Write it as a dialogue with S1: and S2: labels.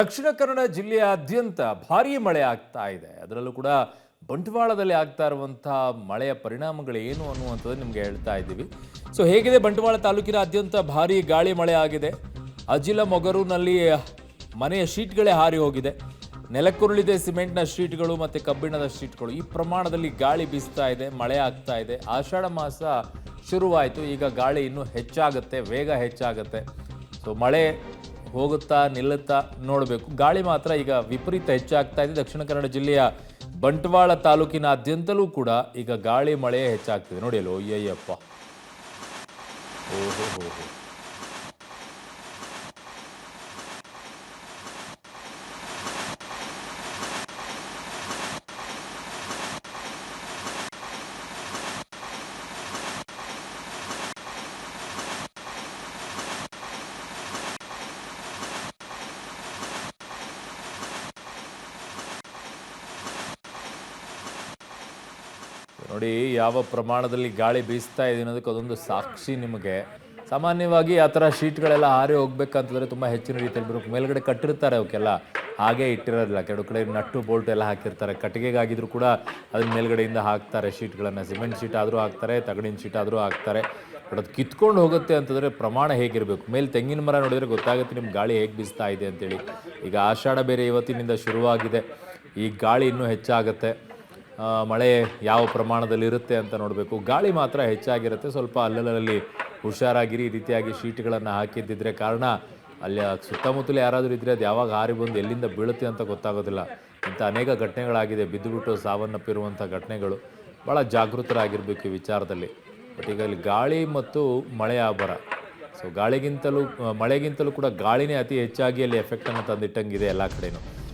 S1: ದಕ್ಷಿಣ ಕನ್ನಡ ಜಿಲ್ಲೆಯಾದ್ಯಂತ ಭಾರೀ ಮಳೆ ಆಗ್ತಾ ಇದೆ. ಅದರಲ್ಲೂ ಕೂಡ ಬಂಟ್ವಾಳದಲ್ಲಿ ಆಗ್ತಾ ಇರುವಂತಹ ಮಳೆಯ ಪರಿಣಾಮಗಳು ಏನು ಅನ್ನುವಂಥದ್ದು ನಿಮಗೆ ಹೇಳ್ತಾ ಇದ್ದೀವಿ. ಸೊ ಹೇಗಿದೆ ಬಂಟ್ವಾಳ ತಾಲೂಕಿನಾದ್ಯಂತ ಭಾರೀ ಗಾಳಿ ಮಳೆ ಆಗಿದೆ. ಅಜಿಲ ಮೊಗರುನಲ್ಲಿ ಮನೆಯ ಶೀಟ್ಗಳೇ ಹಾರಿ ಹೋಗಿದೆ. ನೆಲಕ್ಕುರುಳಿದೆ ಸಿಮೆಂಟ್ನ ಶೀಟ್ಗಳು ಮತ್ತು ಕಬ್ಬಿಣದ ಶೀಟ್ಗಳು. ಈ ಪ್ರಮಾಣದಲ್ಲಿ ಗಾಳಿ ಬೀಸ್ತಾ ಇದೆ, ಮಳೆ ಆಗ್ತಾ ಇದೆ. ಆಷಾಢ ಮಾಸ ಶುರುವಾಯಿತು, ಈಗ ಗಾಳಿ ಇನ್ನೂ ಹೆಚ್ಚಾಗುತ್ತೆ, ವೇಗ ಹೆಚ್ಚಾಗುತ್ತೆ. ಸೊ ಮಳೆ ಹೋಗುತ್ತಾ ನಿಲ್ಲುತ್ತಾ ನೋಡಬೇಕು. ಗಾಳಿ ಮಾತ್ರ ಈಗ ವಿಪರೀತ ಹೆಚ್ಚಾಗ್ತಾ ಇದೆ. ದಕ್ಷಿಣ ಕನ್ನಡ ಜಿಲ್ಲೆಯ ಬಂಟ್ವಾಳ ತಾಲೂಕಿನಾದ್ಯಂತಲೂ ಕೂಡ ಈಗ ಗಾಳಿ ಮಳೆ ಹೆಚ್ಚಾಗ್ತಿದೆ. ನೋಡಿ ಅಲ್ಲೋ, ಅಯ್ಯಯ್ಯಪ್ಪ, ಓಹೋ ಹೋ ಹೋ. ನೋಡಿ ಯಾವ ಪ್ರಮಾಣದಲ್ಲಿ ಗಾಳಿ ಬೀಸ್ತಾ ಇದೆ ಅನ್ನೋದಕ್ಕೆ ಅದೊಂದು ಸಾಕ್ಷಿ ನಿಮಗೆ. ಸಾಮಾನ್ಯವಾಗಿ ಆ ಥರ ಶೀಟ್ಗಳೆಲ್ಲ ಹಾರಿ ಹೋಗ್ಬೇಕಂತಂದರೆ ತುಂಬ ಹೆಚ್ಚಿನ ರೀತಿಯಲ್ಲಿ ಬರಬೇಕು. ಮೇಲ್ಗಡೆ ಕಟ್ಟಿರ್ತಾರೆ, ಅವಕ್ಕೆಲ್ಲ ಹಾಗೆ ಇಟ್ಟಿರೋದಿಲ್ಲ. ಕೆಲವು ಕಡೆ ನಟ್ಟು ಬೋಲ್ಟ್ ಎಲ್ಲ ಹಾಕಿರ್ತಾರೆ. ಕಟ್ಟಿಗೆಗಾಗಿದ್ರು ಕೂಡ ಅದ್ರ ಮೇಲ್ಗಡೆಯಿಂದ ಹಾಕ್ತಾರೆ ಶೀಟ್ಗಳನ್ನು. ಸಿಮೆಂಟ್ ಶೀಟ್ ಆದರೂ ಹಾಕ್ತಾರೆ, ತಗಡಿನ ಶೀಟ್ ಆದರೂ ಹಾಕ್ತಾರೆ. ಬಟ್ ಅದು ಕಿತ್ಕೊಂಡು ಹೋಗುತ್ತೆ ಅಂತಂದರೆ ಪ್ರಮಾಣ ಹೇಗಿರಬೇಕು. ಮೇಲೆ ತೆಂಗಿನ ಮರ ನೋಡಿದರೆ ಗೊತ್ತಾಗುತ್ತೆ ನಿಮ್ಗೆ ಗಾಳಿ ಹೇಗೆ ಬೀಸ್ತಾ ಇದೆ ಅಂತೇಳಿ. ಈಗ ಆಷಾಢ ಬೇರೆ ಇವತ್ತಿನಿಂದ ಶುರುವಾಗಿದೆ. ಈ ಗಾಳಿ ಇನ್ನೂ ಹೆಚ್ಚಾಗುತ್ತೆ. ಮಳೆ ಯಾವ ಪ್ರಮಾಣದಲ್ಲಿ ಇರುತ್ತೆ ಅಂತ ನೋಡಬೇಕು. ಗಾಳಿ ಮಾತ್ರ ಹೆಚ್ಚಾಗಿರುತ್ತೆ. ಸ್ವಲ್ಪ ಅಲ್ಲಲ್ಲಿ ಹುಷಾರಾಗಿರಿ. ಈ ರೀತಿಯಾಗಿ ಶೀಟ್ಗಳನ್ನು ಹಾಕಿದ್ದಿದ್ರೆ ಕಾರಣ ಅಲ್ಲಿ ಸುತ್ತಮುತ್ತಲು ಯಾರಾದರೂ ಇದ್ದರೆ ಅದು ಯಾವಾಗ ಹಾರಿ ಬಂದು ಎಲ್ಲಿಂದ ಬೀಳುತ್ತೆ ಅಂತ ಗೊತ್ತಾಗೋದಿಲ್ಲ. ಇಂಥ ಅನೇಕ ಘಟನೆಗಳಾಗಿದೆ, ಬಿದ್ದುಬಿಟ್ಟು ಸಾವನ್ನಪ್ಪಿರುವಂಥ ಘಟನೆಗಳು. ಭಾಳ ಜಾಗೃತರಾಗಿರಬೇಕು ಈ ವಿಚಾರದಲ್ಲಿ. ಬಟ್ ಈಗ ಇಲ್ಲಿ ಗಾಳಿ ಮತ್ತು ಮಳೆಯ ಅಬ್ಬರ. ಸೊ ಮಳೆಗಿಂತಲೂ ಕೂಡ ಗಾಳಿನೇ ಅತಿ ಹೆಚ್ಚಾಗಿ ಅಲ್ಲಿ ಎಫೆಕ್ಟನ್ನು ತಂದಿಟ್ಟಂಗಿದೆ ಎಲ್ಲ ಕಡೆಯೂ.